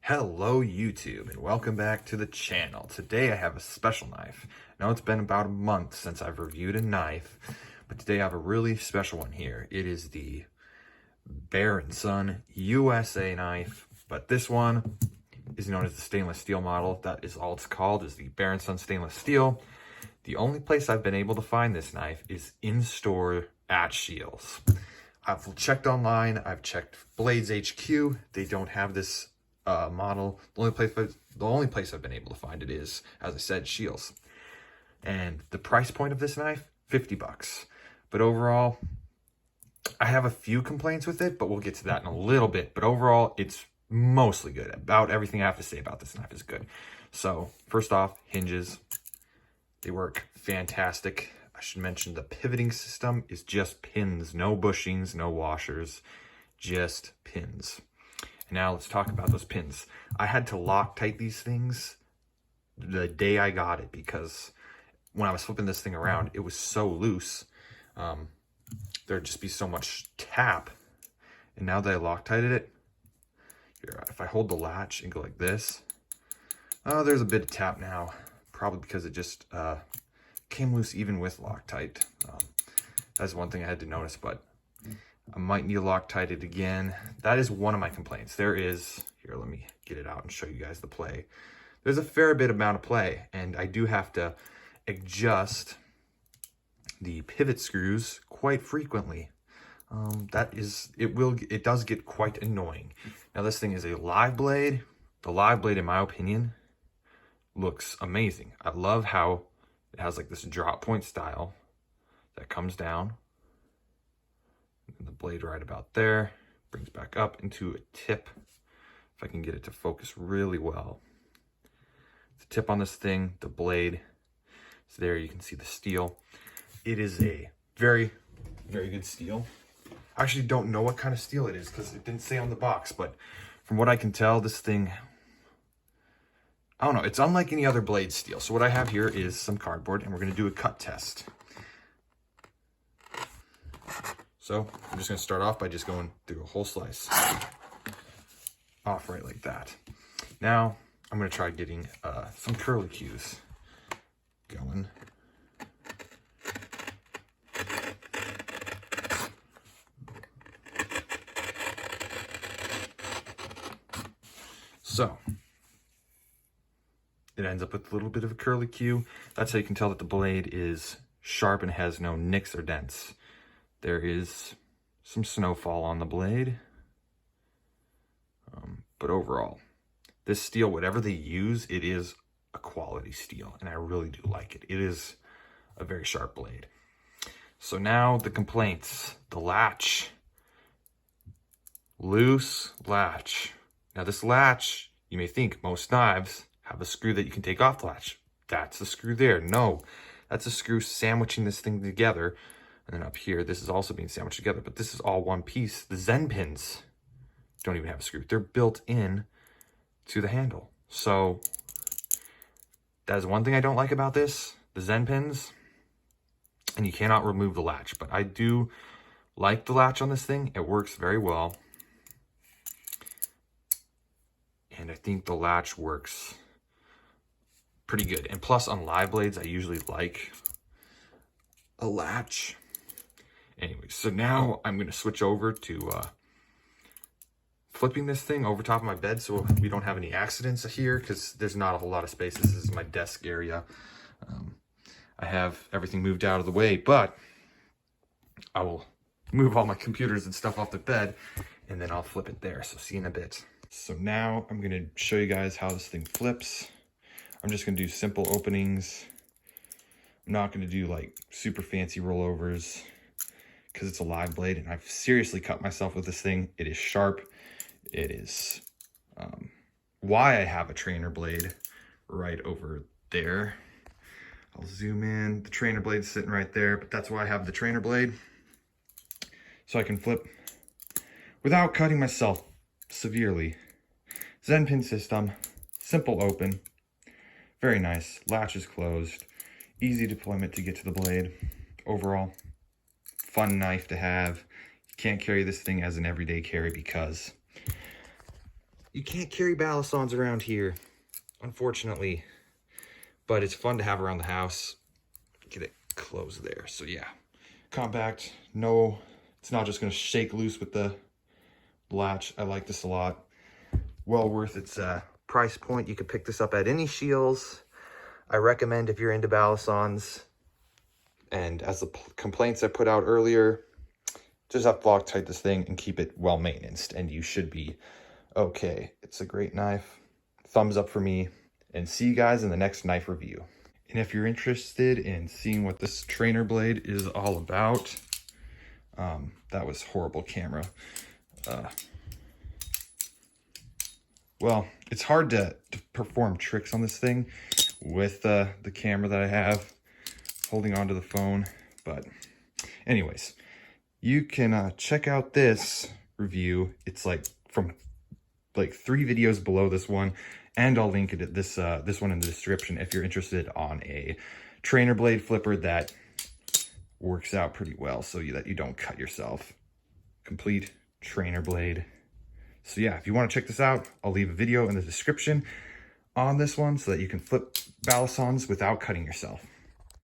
Hello YouTube and welcome back to the channel. Today I have a special knife. Now it's been about a month since I've reviewed a knife, but today I have a really special one here. It is the Bear & Son USA knife, but this one is known as the stainless steel model. That is all it's called, is the Bear & Son stainless steel. The only place I've been able to find this knife is in store at Scheels. I've checked online, I've checked Blades HQ, they don't have this model. The only place I've been able to find it is, as I said, Scheels. And the price point of this knife, 50 bucks. But overall, I have a few complaints with it, but we'll get to that in a little bit. But overall, it's mostly good. About everything I have to say about this knife is good. So, first off, hinges. They work fantastic. I should mention the pivoting system is just pins. No bushings, no washers, just pins. Now let's talk about those pins. I had to Loctite these things the day I got it because when I was flipping this thing around, it was so loose. There'd just be so much tap. And now that I Loctited it, here, if I hold the latch and go like this, oh, there's a bit of tap now. Probably because it just came loose even with Loctite. That's one thing I had to notice, but I might need to Loctite it again. That is one of my complaints. There is, here, let me get it out and show you guys the play. There's a fair bit amount of play, and I do have to adjust the pivot screws quite frequently. It does get quite annoying. Now this thing is a live blade. The live blade, in my opinion, looks amazing. I love how it has like this drop point style that comes down. And the blade right about there brings back up into a tip. If I can get it to focus really well. The tip on this thing, the blade. So there you can see the steel. It is a very, very good steel. I actually don't know what kind of steel it is because it didn't say on the box, but from what I can tell, this thing, I don't know, it's unlike any other blade steel. So what I have here is some cardboard and we're gonna do a cut test. So I'm just gonna start off by just going through a whole slice off right like that. Now I'm gonna try getting some curly cues going. So it ends up with a little bit of a curly cue. That's how you can tell that the blade is sharp and has no nicks or dents. There is some snowfall on the blade. But overall, this steel, whatever they use, it is a quality steel. And I really do like it. It is a very sharp blade. So now the complaints. The latch. Loose latch. Now this latch, you may think most knives have a screw that you can take off the latch. That's the screw there. No, that's a screw sandwiching this thing together. And then up here, this is also being sandwiched together, but this is all one piece. The Zen pins don't even have a screw. They're built in to the handle. So that is one thing I don't like about this, the Zen pins, and you cannot remove the latch, but I do like the latch on this thing. It works very well. And I think the latch works pretty good. And plus on live blades, I usually like a latch. Anyway, so now I'm going to switch over to flipping this thing over top of my bed so we don't have any accidents here because there's not a whole lot of space. This is my desk area. I have everything moved out of the way, but I will move all my computers and stuff off the bed and then I'll flip it there. So see you in a bit. So now I'm going to show you guys how this thing flips. I'm just going to do simple openings. I'm not going to do like super fancy rollovers because it's a live blade and I've seriously cut myself with this thing. It is sharp. It is why I have a trainer blade right over there. I'll zoom in. The trainer blade's sitting right there, but that's why I have the trainer blade. So I can flip without cutting myself severely. Zen pin system, simple open, very nice. Latch is closed, easy deployment to get to the blade. Overall, fun knife to have. You can't carry this thing as an everyday carry because You can't carry balisongs around here, unfortunately, but it's fun to have around the house. Get it closed there. So yeah, compact. No, it's not just gonna shake loose with the latch. I like this a lot. Well worth its price point. You could pick this up at any Scheels. I recommend if you're into balisongs. And as the complaints I put out earlier, just have to Loctite this thing and keep it well maintained, and you should be okay. It's a great knife. Thumbs up for me, and see you guys in the next knife review. And if you're interested in seeing what this trainer blade is all about, that was horrible camera. Well, it's hard to perform tricks on this thing with the camera that I have holding onto the phone. But anyways, you can check out this review. It's like from like 3 videos below this one, and I'll link it at this one in the description if you're interested on a trainer blade flipper that works out pretty well so that you don't cut yourself. Complete trainer blade. So yeah, if you want to check this out, I'll leave a video in the description on this one so that you can flip balisongs without cutting yourself.